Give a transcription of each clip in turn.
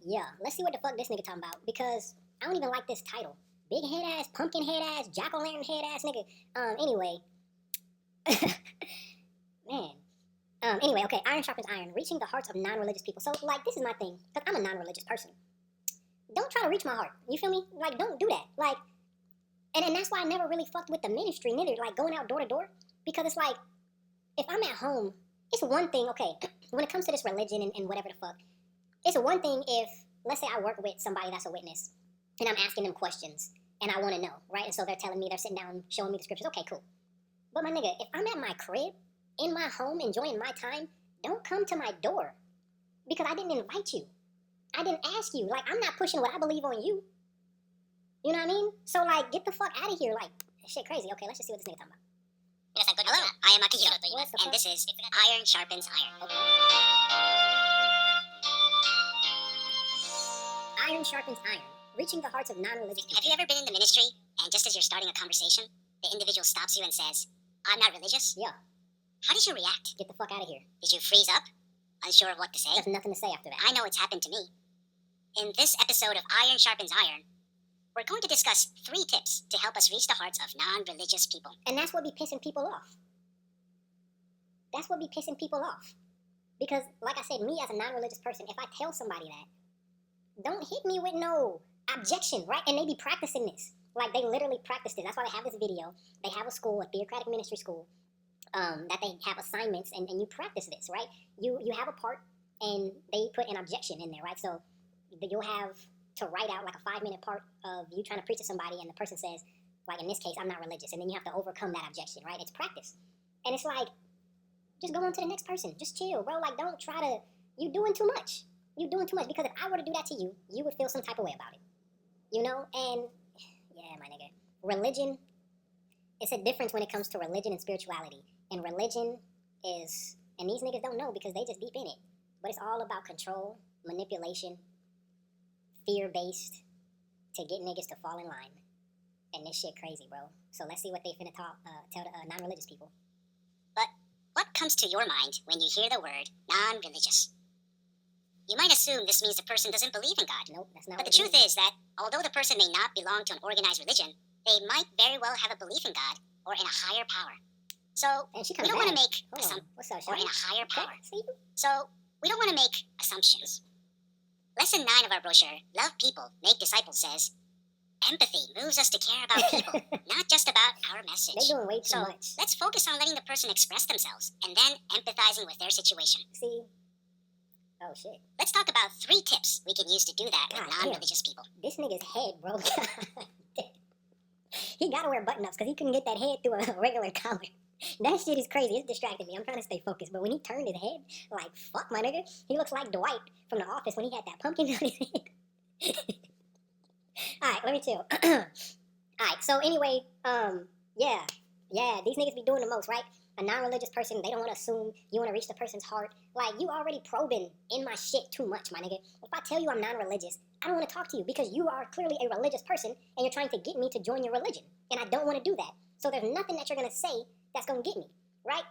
Yeah, let's see what the fuck this nigga talking about, because I don't even like this title. Big head ass, pumpkin head ass, jack-o'-lantern head ass nigga. Anyway. Man. Anyway, okay, iron sharpens iron, reaching the hearts of non-religious people. So, like, this is my thing, because I'm a non-religious person. Don't try to reach my heart. You feel me? Like, don't do that. Like, and that's why I never really fucked with the ministry, neither, like, going out door to door. Because it's like, if I'm at home, it's one thing, okay, when it comes to this religion and whatever the fuck, it's one thing if, let's say I work with somebody that's a witness, and I'm asking them questions, and I want to know, right? And so they're telling me, they're sitting down, showing me the scriptures. Okay, cool. But my nigga, if I'm at my crib, in my home, enjoying my time, don't come to my door. Because I didn't invite you. I didn't ask you. Like, I'm not pushing what I believe on you. You know what I mean? So, like, get the fuck out of here. Like, shit crazy. Okay, let's just see what this nigga talking about. Hello, I am Akihiro, and this is Iron Sharpens Iron. Okay. Iron sharpens iron, reaching the hearts of non-religious people. Have you ever been in the ministry, and just as you're starting a conversation, the individual stops you and says, "I'm not religious"? Yeah. How did you react? Get the fuck out of here. Did you freeze up, unsure of what to say? There's nothing to say after that. I know it's happened to me. In this episode of Iron Sharpens Iron, we're going to discuss 3 tips to help us reach the hearts of non-religious people. And that's what be pissing people off. That's what be pissing people off. Because, like I said, me as a non-religious person, if I tell somebody that, don't hit me with no objection, right? And they be practicing this. Like, they literally practice this. That's why they have this video. They have a school, a theocratic ministry school, that they have assignments, and you practice this, right? You have a part, and they put an objection in there, right? So you'll have to write out like a 5-minute part of you trying to preach to somebody, and the person says, like in this case, I'm not religious, and then you have to overcome that objection, right? It's practice. And it's like, just go on to the next person. Just chill, bro. Like, don't try to, you doing too much. You doing too much, because if I were to do that to you, you would feel some type of way about it. You know? And, yeah, my nigga. Religion, it's a difference when it comes to religion and spirituality. And religion is, and these niggas don't know because they just deep in it, but it's all about control, manipulation, fear-based, to get niggas to fall in line. And this shit crazy, bro. So let's see what they finna tell the non-religious people. But what comes to your mind when you hear the word non-religious? You might assume this means the person doesn't believe in God. Nope, that's not But what the it truth means. is that although the person may not belong to an organized religion, they might very well have a belief in God or in a higher power. So And she we don't want to make What's up, or in Shawty? a higher power. See? So we don't want to make assumptions. Lesson 9 of our brochure, Love People, Make Disciples, says, empathy moves us to care about people, not just about our message. They doing way too So much. let's focus on letting the person express themselves and then empathizing with their situation. See? Oh, shit. Let's talk about 3 tips we can use to do that God with non-religious people. This nigga's head, bro. He gotta wear button-ups because he couldn't get that head through a regular collar. That shit is crazy. It's distracting me. I'm trying to stay focused. But when he turned his head, like, fuck, my nigga. He looks like Dwight from The Office when he had that pumpkin on his head. Alright, let me chill. Alright, so anyway, yeah, these niggas be doing the most, right? A non-religious person, they don't want to assume you want to reach the person's heart. Like, you already probing in my shit too much, my nigga. If I tell you I'm non-religious, I don't want to talk to you because you are clearly a religious person and you're trying to get me to join your religion. And I don't want to do that. So there's nothing that you're going to say that's going to get me, right?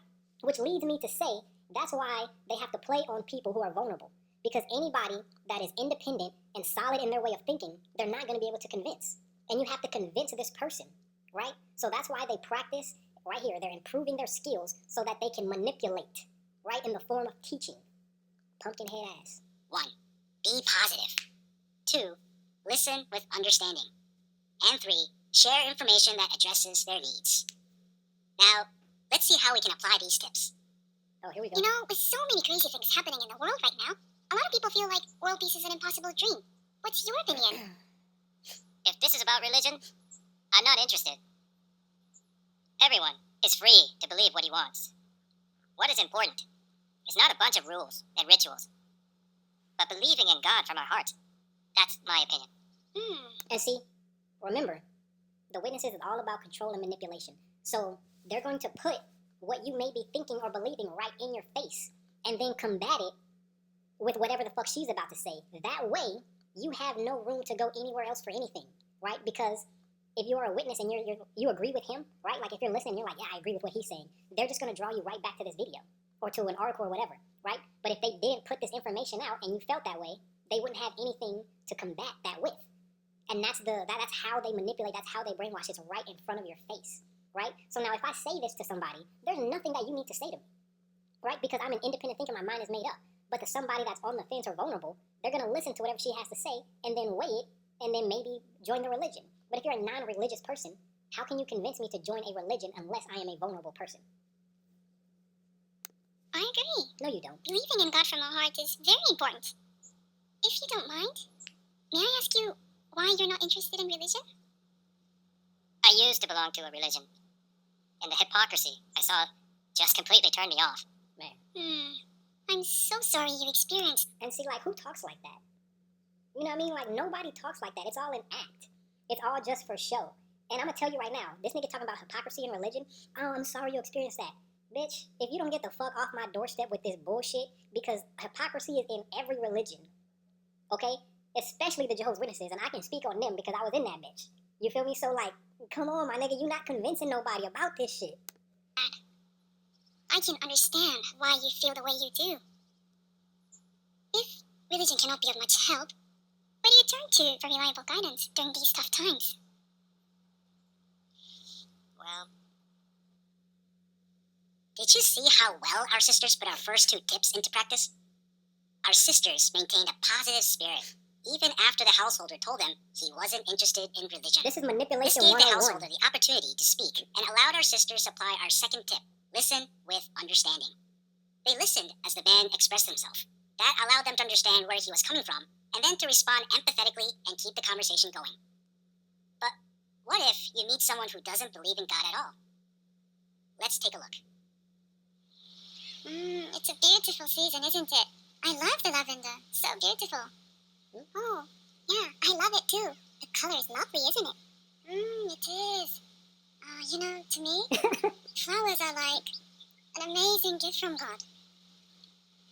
Which leads me to say, that's why they have to play on people who are vulnerable. Because anybody that is independent and solid in their way of thinking, they're not going to be able to convince. And you have to convince this person, right? So that's why they practice, right here, they're improving their skills so that they can manipulate, right, in the form of teaching. Pumpkin head ass. 1. Be positive. 2. Listen with understanding. And 3. Share information that addresses their needs. Now, let's see how we can apply these tips. Oh, here we go. You know, with so many crazy things happening in the world right now, a lot of people feel like world peace is an impossible dream. What's your opinion? If this is about religion, I'm not interested. Everyone is free to believe what he wants. What is important is not a bunch of rules and rituals, but believing in God from our hearts. That's my opinion. And see, remember, the witnesses is all about control and manipulation. So they're going to put what you may be thinking or believing right in your face and then combat it with whatever the fuck she's about to say. That way, you have no room to go anywhere else for anything, right? Because if you're a witness and you agree with him, right? Like if you're listening, you're like, yeah, I agree with what he's saying. They're just going to draw you right back to this video or to an article or whatever, right? But if they didn't put this information out and you felt that way, they wouldn't have anything to combat that with. And that's how they manipulate, that's how they brainwash. It's right in front of your face, right? So now if I say this to somebody, there's nothing that you need to say to me, right? Because I'm an independent thinker, my mind is made up. But to somebody that's on the fence or vulnerable, they're going to listen to whatever she has to say and then weigh it and then maybe join the religion. But if you're a non-religious person, how can you convince me to join a religion unless I am a vulnerable person? I agree. No, you don't. Believing in God from our heart is very important. If you don't mind, may I ask you why you're not interested in religion? I used to belong to a religion, and the hypocrisy I saw just completely turned me off. Man. I'm so sorry you experienced. And see, like, who talks like that? You know what I mean? Like, nobody talks like that. It's all an act. It's all just for show. And I'm going to tell you right now, this nigga talking about hypocrisy in religion, oh, I'm sorry you experienced that. Bitch, if you don't get the fuck off my doorstep with this bullshit, because hypocrisy is in every religion, okay? Especially the Jehovah's Witnesses, and I can speak on them because I was in that bitch. You feel me? So, like, come on, my nigga, you not convincing nobody about this shit. I can understand why you feel the way you do. If religion cannot be of much help, where do you turn to for reliable guidance during these tough times? Well, did you see how well our sisters put our first two tips into practice? Our sisters maintained a positive spirit, even after the householder told them he wasn't interested in religion. This is manipulation This gave the 101. householder the opportunity to speak and allowed our sisters to apply our second tip, listen with understanding. They listened as the man expressed himself. That allowed them to understand where he was coming from, and then to respond empathetically and keep the conversation going. But what if you meet someone who doesn't believe in God at all? Let's take a look. It's a beautiful season, isn't it? I love the lavender. So beautiful. Oh, yeah, I love it too. The color is lovely, isn't it? It is. To me, flowers are like an amazing gift from God.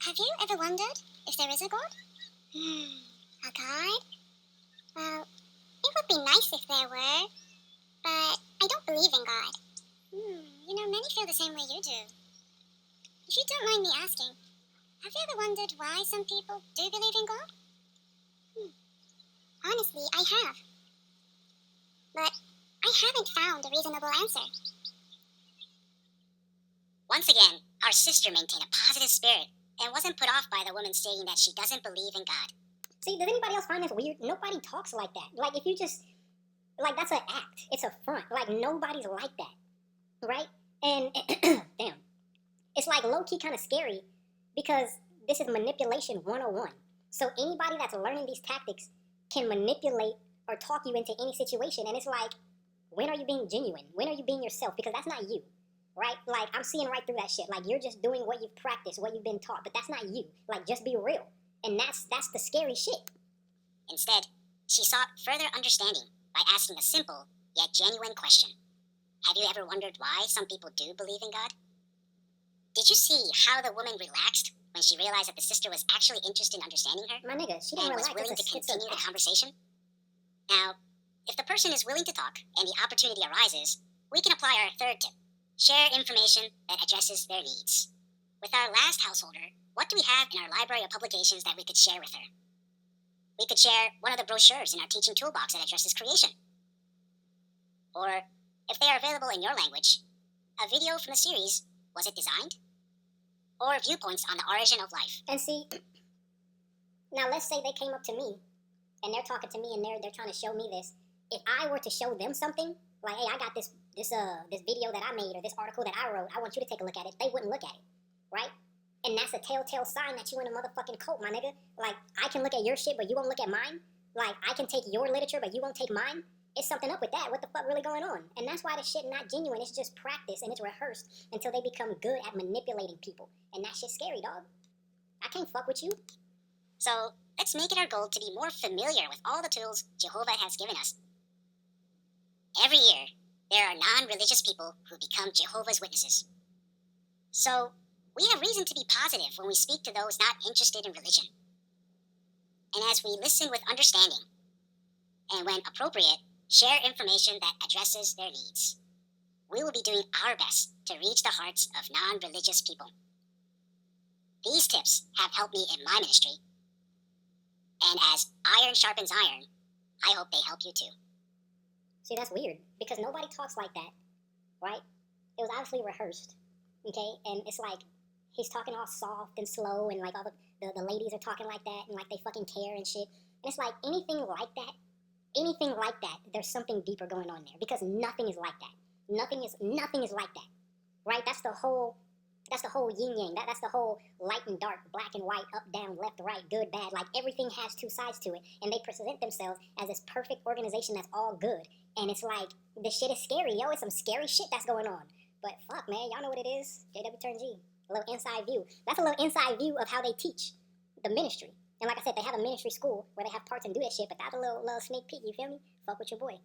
Have you ever wondered if there is a God? A guide? Well, it would be nice if there were, but I don't believe in God. Many feel the same way you do. If you don't mind me asking, have you ever wondered why some people do believe in God? Honestly, I have. But I haven't found a reasonable answer. Once again, our sister maintained a positive spirit and wasn't put off by the woman saying that she doesn't believe in God. See, does anybody else find this weird? Nobody talks like that. Like, if you just, like, that's an act. It's a front. Like, nobody's like that, right? And, damn. It's, like, low-key kind of scary because this is manipulation 101. So anybody that's learning these tactics can manipulate or talk you into any situation. And it's like, when are you being genuine? When are you being yourself? Because that's not you, right? Like, I'm seeing right through that shit. Like, you're just doing what you've practiced, what you've been taught. But that's not you. Like, just be real. And that's the scary shit. Instead, she sought further understanding by asking a simple yet genuine question. Have you ever wondered why some people do believe in God? Did you see how the woman relaxed when she realized that the sister was actually interested in understanding her? My nigga, she didn't and was relax. willing to It's continue an the conversation? Now, if the person is willing to talk and the opportunity arises, we can apply our third tip. Share information that addresses their needs. With our last householder, what do we have in our library of publications that we could share with her? We could share one of the brochures in our teaching toolbox that addresses creation. Or, if they are available in your language, a video from the series, Was It Designed? Or viewpoints on the origin of life. And see, now let's say they came up to me and they're talking to me and they're trying to show me this. If I were to show them something, like, hey, I got this video that I made or this article that I wrote, I want you to take a look at it, they wouldn't look at it, right? And that's a telltale sign that you in a motherfucking cult, my nigga. Like, I can look at your shit, but you won't look at mine. Like, I can take your literature, but you won't take mine. It's something up with that. What the fuck really going on? And that's why this shit not genuine. It's just practice and it's rehearsed until they become good at manipulating people. And that shit's scary, dog. I can't fuck with you. So, let's make it our goal to be more familiar with all the tools Jehovah has given us. Every year, there are non-religious people who become Jehovah's Witnesses. So, we have reason to be positive when we speak to those not interested in religion. And as we listen with understanding, and when appropriate, share information that addresses their needs, we will be doing our best to reach the hearts of non-religious people. These tips have helped me in my ministry, And as iron sharpens iron, I hope they help you too. See, that's weird, because nobody talks like that, right? It was obviously rehearsed, okay? And it's like, he's talking all soft and slow, and like all the ladies are talking like that, and like they fucking care and shit. And it's like, anything like that, there's something deeper going on there, because nothing is like that. Nothing is like that, right? That's the whole yin yang. That's the whole light and dark, black and white, up, down, left, right, good, bad. Like, everything has two sides to it, and they present themselves as this perfect organization that's all good. And it's like, this shit is scary, yo. It's some scary shit that's going on. But fuck, man, y'all know what it is. JW turn G. A little inside view. That's a little inside view of how they teach the ministry. And like I said, they have a ministry school where they have parts and do that shit, but that's a little sneak peek, you feel me? Fuck with your boy.